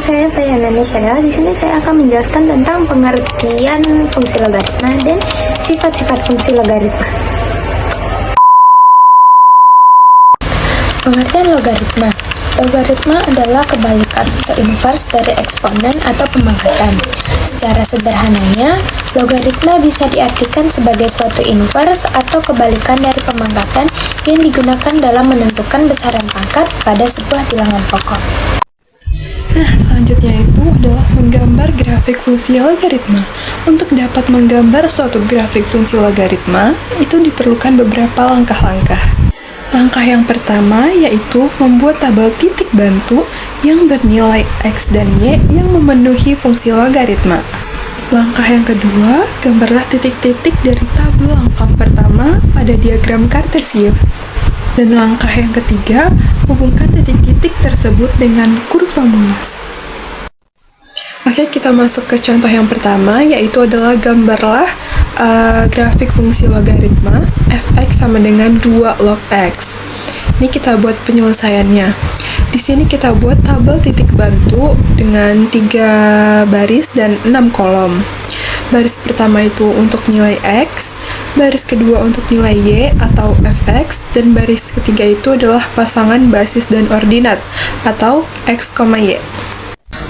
saya Fayana Nisyada. Di sini saya akan menjelaskan tentang pengertian fungsi logaritma dan sifat-sifat fungsi logaritma. Pengertian logaritma. Logaritma adalah kebalikan atau invers dari eksponen atau pemangkatan. Secara sederhananya, logaritma bisa diartikan sebagai suatu invers atau kebalikan dari pemangkatan yang digunakan dalam menentukan besaran pangkat pada sebuah bilangan pokok. Nah, selanjutnya itu adalah menggambar grafik fungsi logaritma. Untuk dapat menggambar suatu grafik fungsi logaritma, itu diperlukan beberapa langkah-langkah. Langkah yang pertama yaitu membuat tabel titik bantu yang bernilai X dan Y yang memenuhi fungsi logaritma. Langkah yang kedua, gambarlah titik-titik dari tabel langkah pertama pada diagram kartesius. Dan langkah yang ketiga, hubungkan titik-titik tersebut dengan kurva mulus. Oke, kita masuk ke contoh yang pertama, yaitu adalah gambarlah grafik fungsi logaritma f(x) sama dengan 2 log x. Ini kita buat penyelesaiannya. Di sini kita buat tabel titik bantu dengan 3 baris dan 6 kolom. Baris pertama itu untuk nilai x, baris kedua untuk nilai y atau fx, dan baris ketiga itu adalah pasangan basis dan ordinat atau x, y.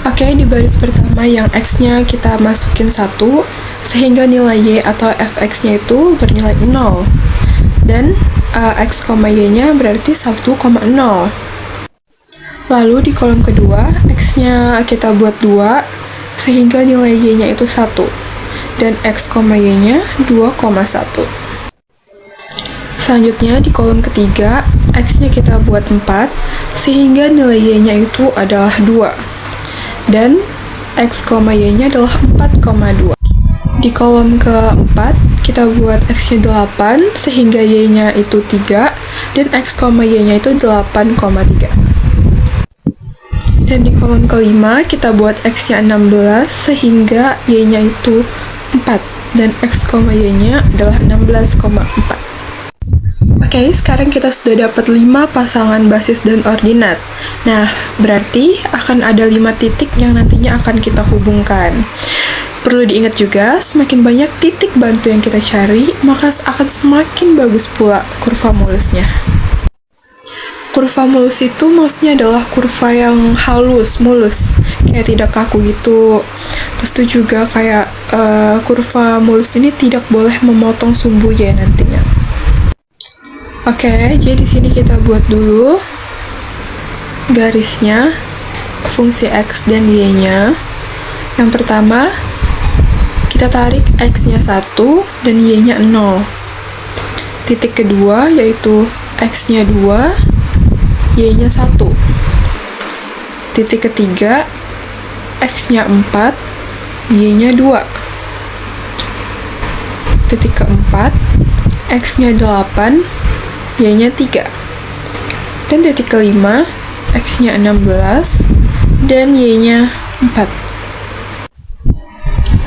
Oke, di baris pertama yang x-nya kita masukin 1, sehingga nilai y atau fx-nya itu bernilai 0. Dan x, y-nya berarti 1,0. Lalu di kolom kedua, x-nya kita buat 2, sehingga nilai y-nya itu 1. Dan x, y-nya 2,1. Selanjutnya di kolom ketiga, x-nya kita buat 4, sehingga nilai y-nya itu adalah 2. Dan x, y-nya adalah 4,2. Di kolom keempat, kita buat x-nya 8, sehingga y-nya itu 3, dan x, y-nya itu 8,3. Dan di kolom kelima, kita buat x-nya 16, sehingga y-nya itu 4, dan x, y-nya adalah 16,4. Oke, sekarang kita sudah dapat 5 pasangan basis dan ordinat. Nah, berarti akan ada 5 titik yang nantinya akan kita hubungkan. Perlu diingat juga, semakin banyak titik bantu yang kita cari, maka akan semakin bagus pula kurva mulusnya. Kurva mulus itu maksudnya adalah kurva yang halus, mulus, kayak tidak kaku gitu. Terus itu juga kayak kurva mulus ini tidak boleh memotong sumbu Y nantinya. Oke, jadi di sini kita buat dulu garisnya, fungsi X dan Y-nya. Yang pertama, kita tarik X-nya 1 dan Y-nya 0. Titik kedua yaitu X-nya 2, Y-nya 1. Titik ketiga, X-nya 4, Y-nya 2. Titik keempat, X-nya 8, Y-nya 3. Dan titik kelima, X-nya 16, dan Y-nya 4.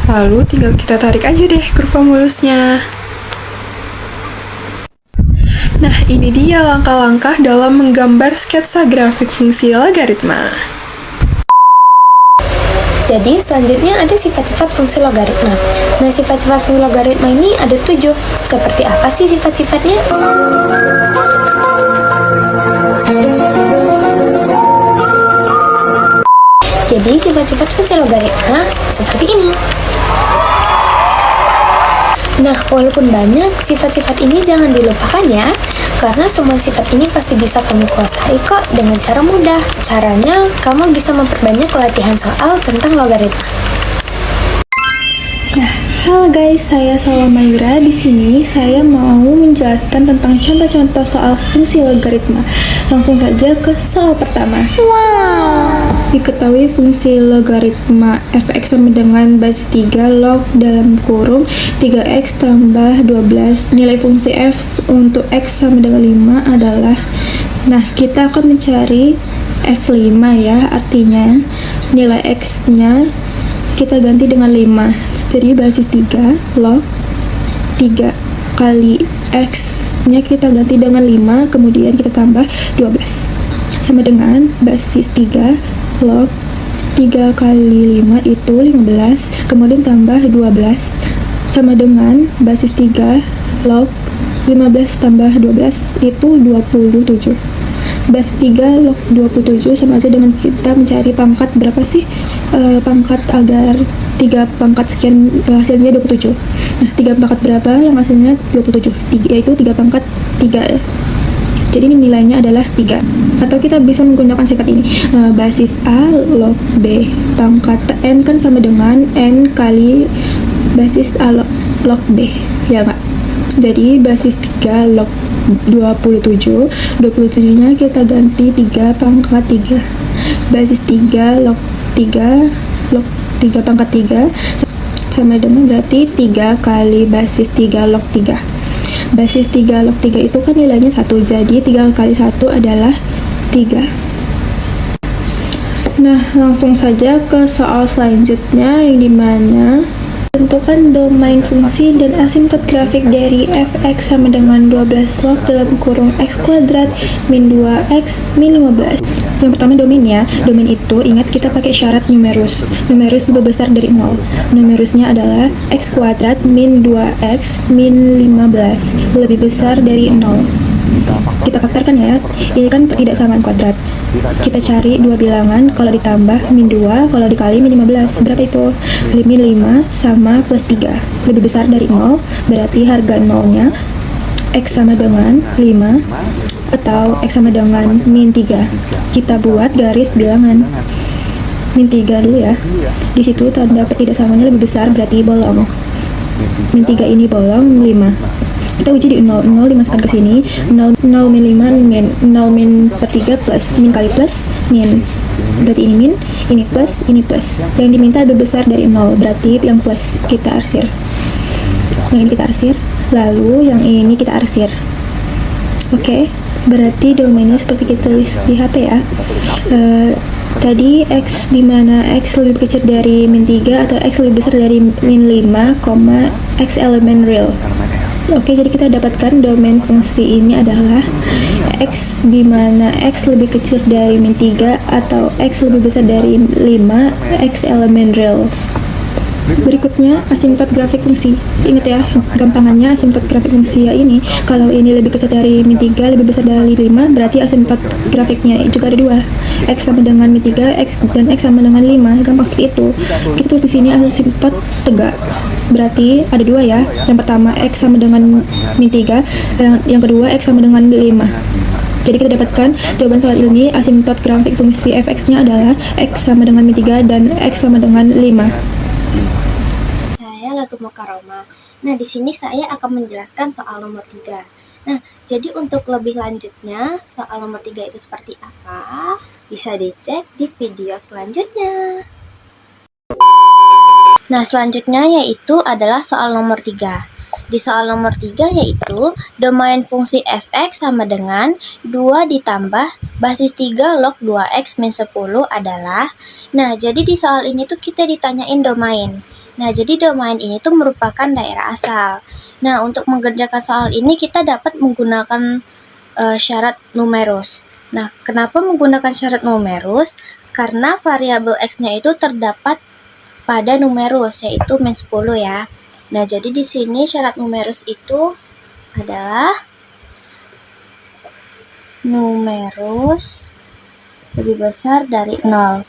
Lalu tinggal kita tarik aja deh kurva mulusnya. Nah, ini dia langkah-langkah dalam menggambar sketsa grafik fungsi logaritma. Jadi, selanjutnya ada sifat-sifat fungsi logaritma. Nah, sifat-sifat fungsi logaritma ini ada 7. Seperti apa sih sifat-sifatnya? Jadi, sifat-sifat fungsi logaritma seperti ini. Nah, walaupun banyak, sifat-sifat ini jangan dilupakan ya, karena semua sifat ini pasti bisa kamu kuasai kok dengan cara mudah. Caranya, kamu bisa memperbanyak latihan soal tentang logaritma. Halo guys, saya Salma Mayura. Di sini saya mau menjelaskan tentang contoh-contoh soal fungsi logaritma. Langsung saja ke soal pertama. Diketahui fungsi logaritma f(x) sama dengan basis 3 log dalam kurung 3x tambah 12. Nilai fungsi f untuk x sama dengan 5 adalah, nah kita akan mencari f5 ya, artinya nilai x-nya kita ganti dengan 5. Jadi basis 3 log 3 kali x-nya kita ganti dengan 5, kemudian kita tambah 12. Sama dengan basis 3 log 3 kali 5 itu 15, kemudian tambah 12 sama dengan basis 3 log 15 tambah 12 itu 27. Basis 3 log 27 sama aja dengan kita mencari pangkat berapa sih? Pangkat agar 3 pangkat sekian hasilnya 27. Nah, 3 pangkat berapa yang hasilnya 27? Yaitu 3 pangkat 3. Jadi ini nilainya adalah 3. Atau kita bisa menggunakan sifat ini. Basis A log B pangkat N kan sama dengan N kali basis A log B. Ya nggak? Jadi basis 3 log 27. 27-nya kita ganti 3 pangkat 3. Basis 3 log 3 log 3 pangkat 3 sama dengan berarti 3 kali basis 3 log 3. Basis 3 log 3 itu kan nilainya 1, jadi 3 kali 1 adalah 3. Nah, langsung saja ke soal selanjutnya yang dimana tentukan domain fungsi dan asimptot grafik dari f(x) sama dengan 12 log dalam kurung x kuadrat min 2x min 15. Yang pertama domain ya. Domain itu ingat kita pakai syarat numerus. Numerus lebih besar dari 0. Numerusnya adalah x kuadrat min 2x min 15 lebih besar dari 0. Kita faktorkan ya. Ini kan pertidaksamaan kuadrat. Kita cari dua bilangan, kalau ditambah min 2, kalau dikali min 15. Berapa itu? Min 5 sama plus 3. Lebih besar dari 0, berarti harga 0-nya x sama dengan 5 atau x sama dengan min 3. Kita buat garis bilangan. Min 3 dulu ya. Di situ tanda pertidaksamanya lebih besar, berarti bolong. Min 3 ini bolong, 5. Kita uji di 0 dimasukkan ke sini. 0 min 5 min 0 min per 3 plus min kali plus min, berarti ini min, ini plus, yang diminta lebih besar dari 0, berarti yang plus kita arsir, yang ini kita arsir, lalu yang ini kita arsir. Oke, berarti domainnya seperti kita tulis di HP ya. Tadi x dimana x lebih kecil dari min 3 atau x lebih besar dari min 5, x elemen real. Oke, jadi kita dapatkan domain fungsi ini adalah x dimana x lebih kecil dari min 3 atau x lebih besar dari 5, x elemen real. Berikutnya asimptot grafik fungsi. Ingat ya, gampangannya asimptot grafik fungsi ya ini. Kalau ini lebih kecil dari min 3, lebih besar dari 5, berarti asimptot grafiknya juga ada 2. X sama dengan min 3, x dan x sama dengan 5. Gampang seperti itu. Kita tulis di sini asimptot tegak. Berarti ada 2 ya. Yang pertama x sama dengan min 3, yang kedua x sama dengan 5. Jadi kita dapatkan jawaban soal ini asimptot grafik fungsi f(x)-nya adalah x sama dengan min 3 dan x sama dengan 5. Saya Latu Mokaroma. Nah, di sini saya akan menjelaskan soal nomor 3. Nah, jadi untuk lebih lanjutnya, soal nomor 3 itu seperti apa? Bisa dicek di video selanjutnya. Nah, selanjutnya yaitu adalah soal nomor 3. Di soal nomor 3 yaitu domain fungsi f(x) sama dengan 2 ditambah basis 3 log 2x min 10 adalah. Nah, jadi di soal ini tuh kita ditanyain domain. Nah, jadi domain ini tuh merupakan daerah asal. Nah, untuk mengerjakan soal ini kita dapat menggunakan syarat numerus. Nah, kenapa menggunakan syarat numerus? Karena variabel x-nya itu terdapat pada numerus, yaitu min 10 ya. Nah, jadi di sini syarat numerus itu adalah numerus lebih besar dari 0.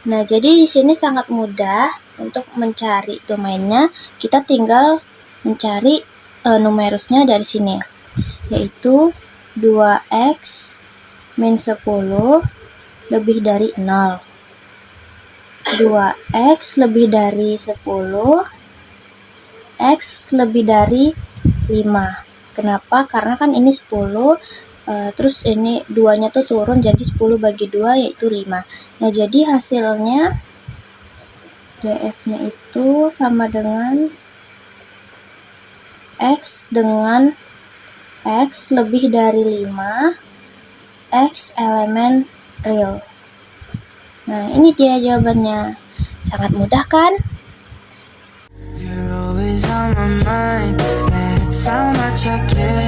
Nah, jadi di sini sangat mudah untuk mencari domainnya. Kita tinggal mencari numerusnya dari sini, yaitu 2x min 10 lebih dari 0. 2x lebih dari 10, x lebih dari 5. Kenapa? Karena kan ini 10, terus ini 2-nya tuh turun, jadi 10 bagi 2 yaitu 5. Nah, jadi hasilnya df-nya itu sama dengan x dengan x lebih dari 5, x elemen real. Nah, ini dia jawabannya. Sangat mudah kan? You're always on my mind. That's how much I care.